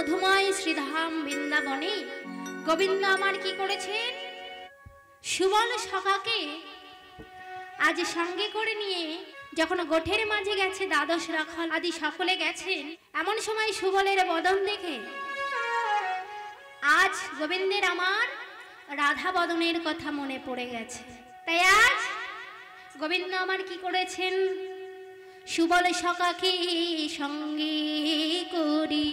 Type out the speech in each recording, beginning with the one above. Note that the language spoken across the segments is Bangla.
মধুময় শ্রীধাম বৃন্দাবনে গোবিন্দ আমার কি করেছেন, সুবল সখাকে আজ সঙ্গে করে নিয়ে যখন গোঠের মাঝে গেছে, দ্বাদশ রাখাল আদি সকলে গেছেন, এমন সময় সুবলের বদন দেখে আজ গোবিন্দের আমার রাধা বদনের কথা মনে পড়ে গেছে। তাই আজ গোবিন্দ আমার কি করেছেন, সুবল সখাকে সঙ্গে করি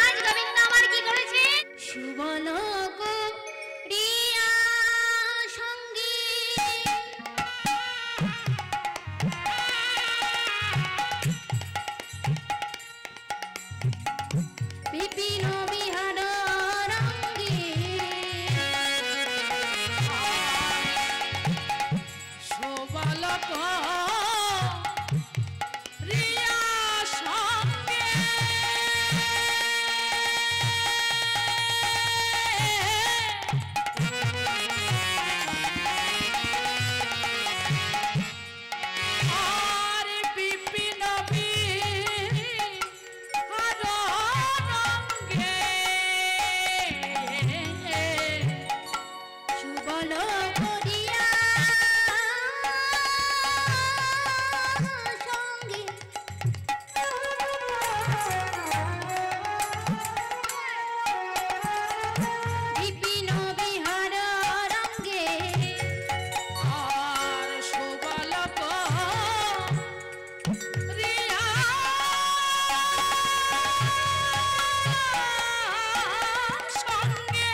আজ গোবিন্দ আমার কি করেছেন, সুবল করিয়া সঙ্গে বিপিন বিহার রঙ্গে সুবল করিয়া সঙ্গে আর বিপিন বিহার রঙ্গে সুবল করিয়া সঙ্গে বিপিন বিহার রঙ্গে আর সুবল করিয়া সঙ্গে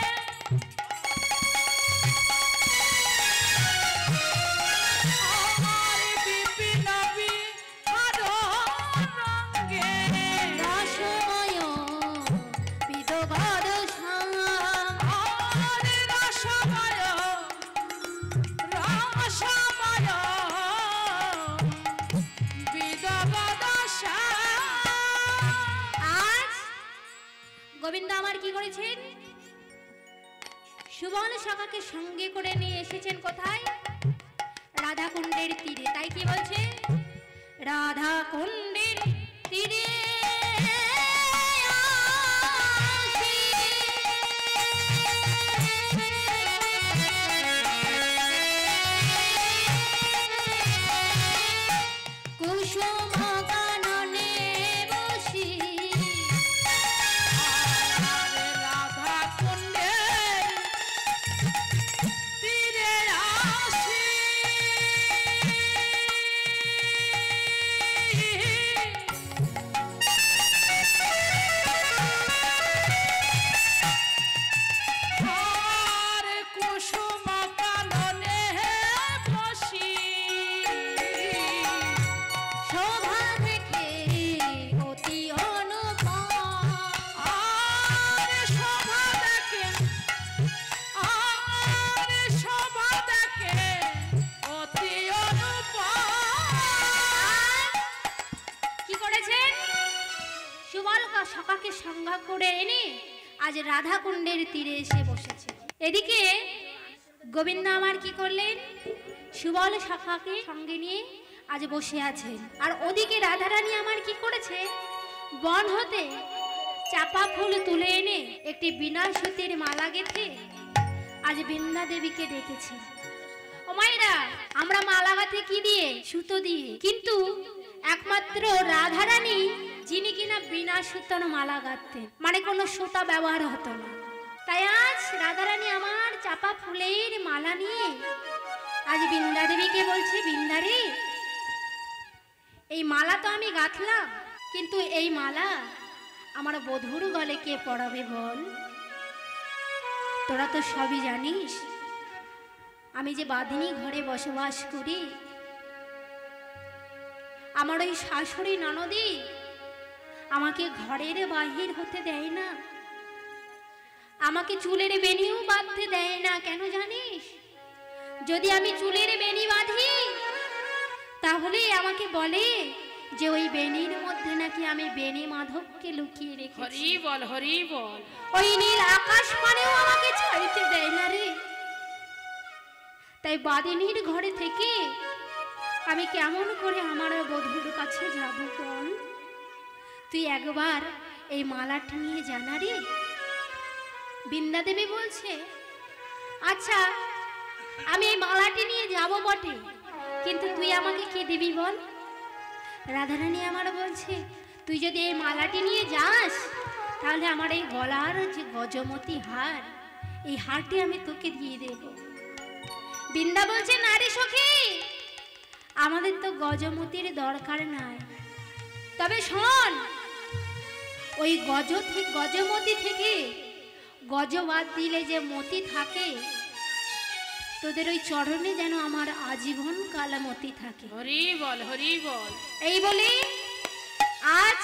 আর বিপিন বিহার রঙ্গে রসময় বিদগর শ্যাম আর রসময় বিদগদ আজ গোবিন্দ আমার কি করেছেন, সুবল সখাকে সঙ্গে করে নিয়ে এসেছেন কোথায়, রাধা কুণ্ডের তীরে। তাই কি বলছে, রাধা কুণ্ডের তীরে আসি কুসুম কাননে বসি রাধা কুণ্ডের তীরে আসি আর কুসুম কাননে বসি শোভা দেখে অতি অনুপম আর শোভা দেখে অতি অনুপম কি করেছেন, সুবল সখাকে সংজ্ঞা করে এনে আজ রাধা কুণ্ডের তীরে এসে বসেছে। এদিকে গোবিন্দ আমার কি করলেন, সুবল সখাকে সঙ্গে নিয়ে আজ বসে আছেন। আর ওদিকে রাধারানী আমার কি করেছে, বন হতে চাপা ফুল তুলে এনে একটি বিনা সুতির মালা গেঁথে আজ বৃন্দা দেবীকে ডেকেছে। ও মায়েরা, আমরা মালা গাঁথে কি দিয়ে, সুতো দিয়ে, কিন্তু একমাত্র রাধারানী যিনি কিনা বিনা সুতোর মালা গাঁথতেন, মানে কোনো সুতা ব্যবহার হতো না। তাই আজ রাধারানী আমার চাপা ফুলের মালা নিয়ে আজ বৃন্দা দেবীকে বলছে, বৃন্দারে, এই মালা তো আমি গাঁথলাম, কিন্তু এই মালা আমার বধূর গলে কে পরাবে বল? তোরা তো সবই জানিস, আমি যে বাঁধিনী ঘরে বসবাস করি, আমার ওই শাশুড়ি ননদি আমাকে ঘরের বাহির হতে দেয় না, আমাকে চুলের বেনিও বাঁধতে দেয় না। কেন জানিস, যদি আমি চুলের বেনি বাঁধি তাহলে আমাকে বলে যে ওই বেনির মধ্যে নাকি আমি বেনি মাধবকে লুকিয়ে রেখেছি। হরি বল, হরি বল। ওই নীল আকাশ মানেও আমাকে ছাইতে দেয় না রে। তাই বাদিনীর ঘরে থেকে আমি কেমন করে আমার বধূর কাছে যাব বল? তুই একবার এই মালাটি নিয়ে জানা রে। বৃন্দা দেবী বলছে, আচ্ছা আমি এই মালাটি নিয়ে যাব বটে, কিন্তু তুই আমাকে কি দিবি বল। রাধারানী আমার বলছে, তুই যদি এই মালাটি নিয়ে যাস তাহলে আমার এই গলার যে গজমতি হার, এই হারটি আমি তোকে দিয়ে দেব। বৃন্দা বলছে, না রে সখী, আমাদের তো গজমতির দরকার নাই, তবে শোন, ওই গজমতি থেকে গজ বাদ দিলে যে মতি থাকে, তোদের ওই চরণে যেন আমার আজীবন কাল মতি থাকে। হরি বল, হরি বল। এই বলে আজ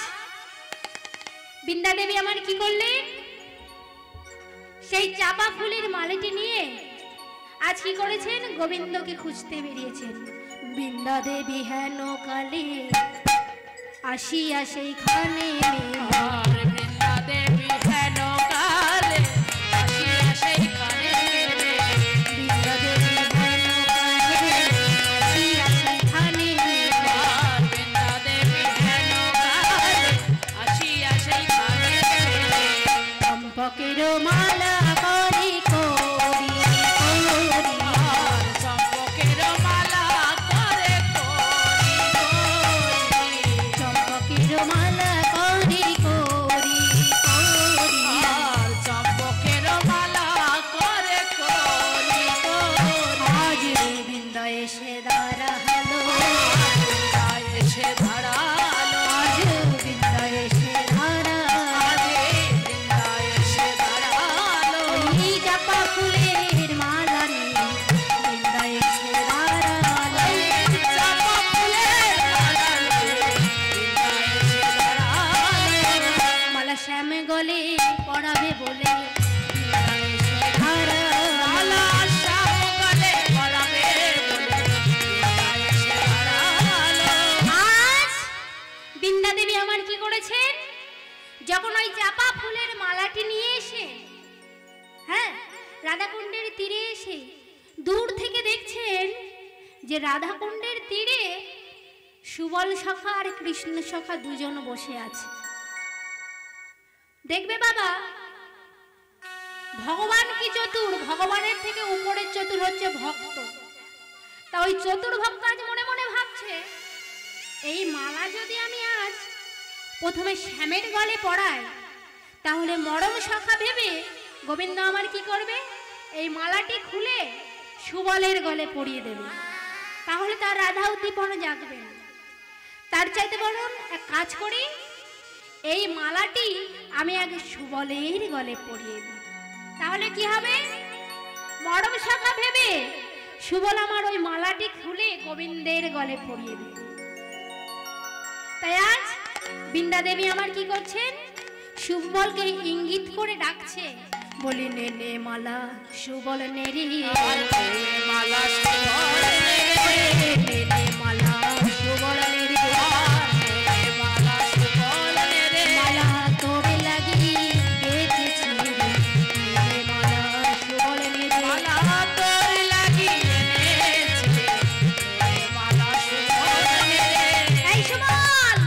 বৃন্দা দেবী আমার কি করলেন, সেই চাপা ফুলের মালাটি নিয়ে আজ কি করেছেন, গোবিন্দকে খুঁজতে বেরিয়েছেন। বৃন্দা দেবী হেন কালে আসিয়া সেইখানে, আর বৃন্দা দেবী হেন কালে আসিয়া সেইখানে, বৃন্দা দেবী হেন কালে আসিয়া সেইখানে, আর বৃন্দা দেবী হেন কালে আসিয়া সেইখানে, চম্পকের মালা করি করি করি, আর চম্পকের মালা করে করি করি, চম্পকের মালা করি করি করি, আর চম্পকের মালা করে করি করি, আজ বৃন্দা এসে দাঁড়ালো, বৃন্দা এসে দাঁড়ালো, আজ বৃন্দা এসে দাঁড়ালো, আজ বৃন্দা এসে দাঁড়ালো, ওই চাপা ফুলের মালা নিয়ে বৃন্দা এসে দাঁড়ালো, চাপা ফুলের মালা নিয়ে বৃন্দা এসে দাঁড়ালো, মালা শ্যাম গলে পড়াবে বলে বৃন্দা এসে দাঁড়ালো, মালা শ্যাম গলে পরাবে বলে বৃন্দা এসে দাঁড়ালো, আজ বৃন্দা দেবী আমার কি করেছেন, যখন ওই চাপা ফুলের মালাটি নিয়ে এসে, হ্যাঁ, রাধাকুণ্ডের তীরে এসে দূর থেকে দেখছেন যে রাধাকুণ্ডের তীরে সুবল সখা আর কৃষ্ণ সখা দুজন বসে আছে। দেখবে বাবা, ভগবান কি চতুর, ভগবানের থেকে উপরের চতুর হচ্ছে ভক্ত। তা ওই চতুর ভক্ত আজ মনে মনে ভাবছে, এই মালা যদি আমি আজ প্রথমে শ্যামের গলে পড়াই, তাহলে মরম শাখা ভেবে গোবিন্দ আমার কি করবে, এই মালাটি খুলে সুবলের গলে পরিয়ে দেবে, তাহলে তার রাধা উদ্দীপনা জাগবে না। তার চাইতে বলুন এক কাজ করি, এই মালাটি আমি আগে সুবলের গলে পরিয়ে দিই, তাহলে কি হবে, মরম শাখা ভেবে সুবল আমার ওই মালাটি খুলে গোবিন্দের গলে পরিয়ে দেবে। তাই আজ বৃন্দা দেবী আমার কি করছেন, সুবলকে ইঙ্গিত করে ডাকছে, বলি নে নে মালা সুবল নে রে, মালা সুবল নে রে, নে নে মালা সুবল নে রে, মালা সুবল নে রে, মালা তোরে লাগি গেথেছি রে, নে মালা সুবল নে রে, মালা তোর লাগিয়ে এনেছি, মালা সুবল নে রে, এই সুবল,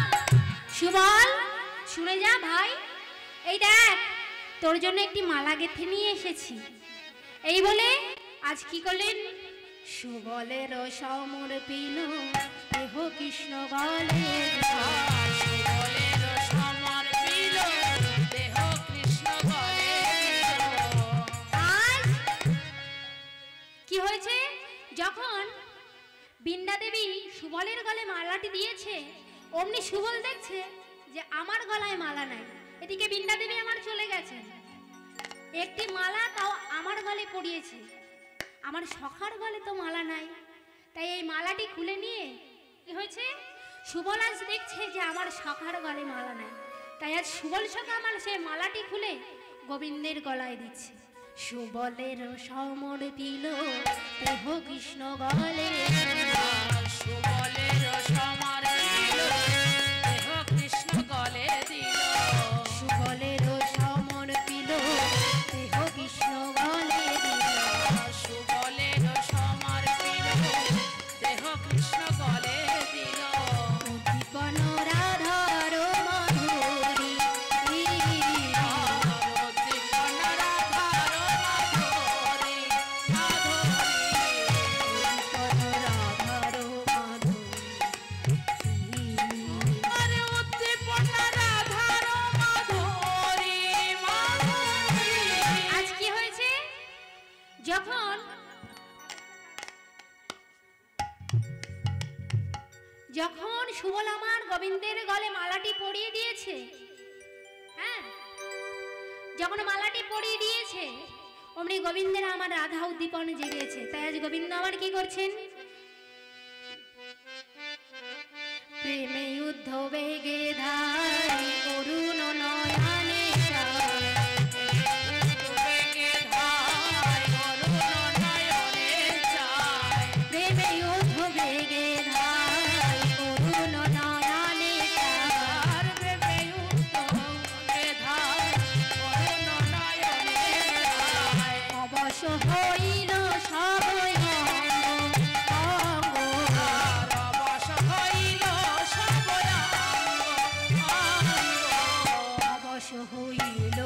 সুবল শুনে যা ভাই, এই দেখ তোর জন্য একটি মালা গেথে নিয়ে এসেছি। এই বলে আজ কি করলেন, সুবলের সমর পিল দেহ কৃষ্ণ বলে, সুবলের সমর পিল দেহ কৃষ্ণ বলে দিল। আজ কি হয়েছে, যখন বৃন্দা দেবী সুবলের গলে মালাটি দিয়েছে, অমনি সুবল দেখছে যে আমার গলায় মালা নাই, এদিকে বৃন্দা দেবী আমার চলে গেছে, একটি মালা তাও আমার গলে পড়িয়েছে, আমার সখার গলে তো মালা নাই। তাই এই মালাটি খুলে নিয়ে কি হয়েছে, সুবল আজ দেখছে যে আমার সখার গলে মালা নাই, তাই আজ সুবল সখা আমার সেই মালাটি খুলে গোবিন্দের গলায় দিচ্ছে। সুবলের সমর দিল দেহ কৃষ্ণ গলে, সুবলের সমর পিল দেহ কৃষ্ণ গলে দিল, সুবলের সমর দিল দেহ কৃষ্ণ গলে দিল, সুবলের সমর পিল দেহ কৃষ্ণ গলে দিল, উদ্দীপন রাধার মধুর যখন সুবল আমার গোবিন্দের গলে মালাটি পরিয়ে দিয়েছে, হ্যাঁ, যখন মালাটি পরিয়ে দিয়েছে অমনি গোবিন্দের আমার রাধা উদ্দীপন জেগেছে। তাই আজ গোবিন্দ আমার কি করছেন? প্রেমে যুদ্ধ বেগে ধাই অরুণ নয়নে প্রেমে যুদ্ধ বেগে ধাই অরুণ নয়নে অবশ্য হইল সবই হইল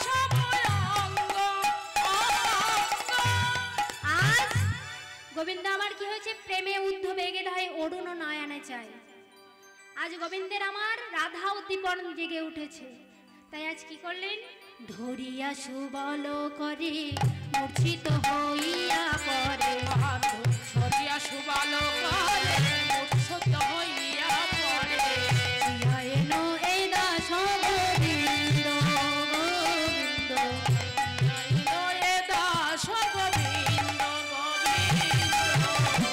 সব অঙ্গ। আজ গোবিন্দ আমার কি হয়েছে? প্রেমে উদ্ধ বেগে ধায় অরুণ নয়নে চাই। আজ গোবিন্দের আমার রাধা উদ্দীপন জেগে উঠেছে। তাই আজ কি করলেন? ধরিয়া সুবল করে মূর্ছিত হইয়া পরে, ধরিয়া সুবল করে মূর্ছিত হইয়া পড়ে। এনো এই দাস গোবিন্দ গোবিন্দ, এ দাস গোবিন্দ গোবিন্দ।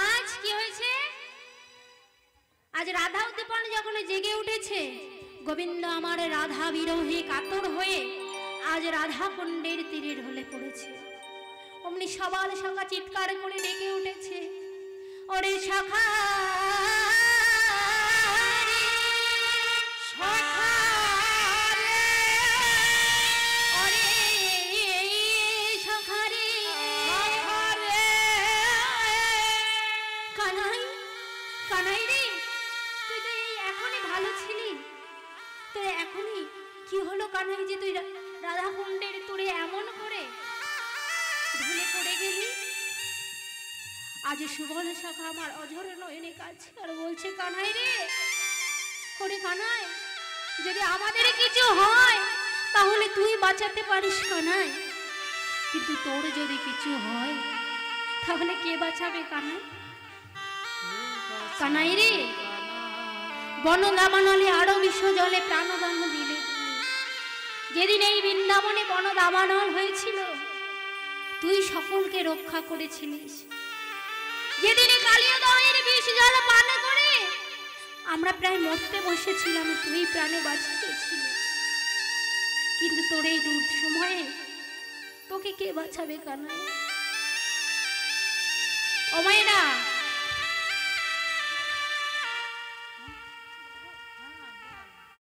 আজ কি হয়েছে? আজ রাধা উদ্দীপন যখন জেগে উঠেছে, গোবিন্দ আমার রাধা বিরহে কাতর হয়ে আজ রাধা কুণ্ডের তীরে ঢলে পড়েছে। অমনি সবাল সখা চিৎকার করে ডেকে উঠেছে, ওরে সখা রে, সখা রে, ওরে সখা রে, সখা রে। কানাই, কানাই রে, তুই তো এই এখনই ভালো ছিলি, তোর এখনই কি হলো কানাই যে তুই রাধা কুণ্ডের তোরে এমন করে ঢলে পড়ে গেলি? আজ সুবল সখা আমার অঝর নয়নে কাছে আর বলছে, কানাই রে, ওরে কানাই, যদি আমাদের কিছু হয় তাহলে তুই বাঁচাতে পারিস কানাই, কিন্তু তোর যদি কিছু হয় তাহলে কে বাঁচাবে কানাই? কানাই রে, বন দাবানলে আরো বিশ্ব জলে প্রাণদান দিলে তুমি। যেদিন এই বৃন্দাবনে বন দাবানল হয়েছিল তুই সকলকে রক্ষা করেছিলিস। যেদিন কালিয়াদয়ের বিষ জল পান করে আমরা প্রায় মরতে বসেছিলাম, তুই প্রাণে বাঁচিয়েছিলি। কিন্তু তোর এই দূর সময়ে তোকে কে বাঁচাবে কানাই? ও মায়েরা,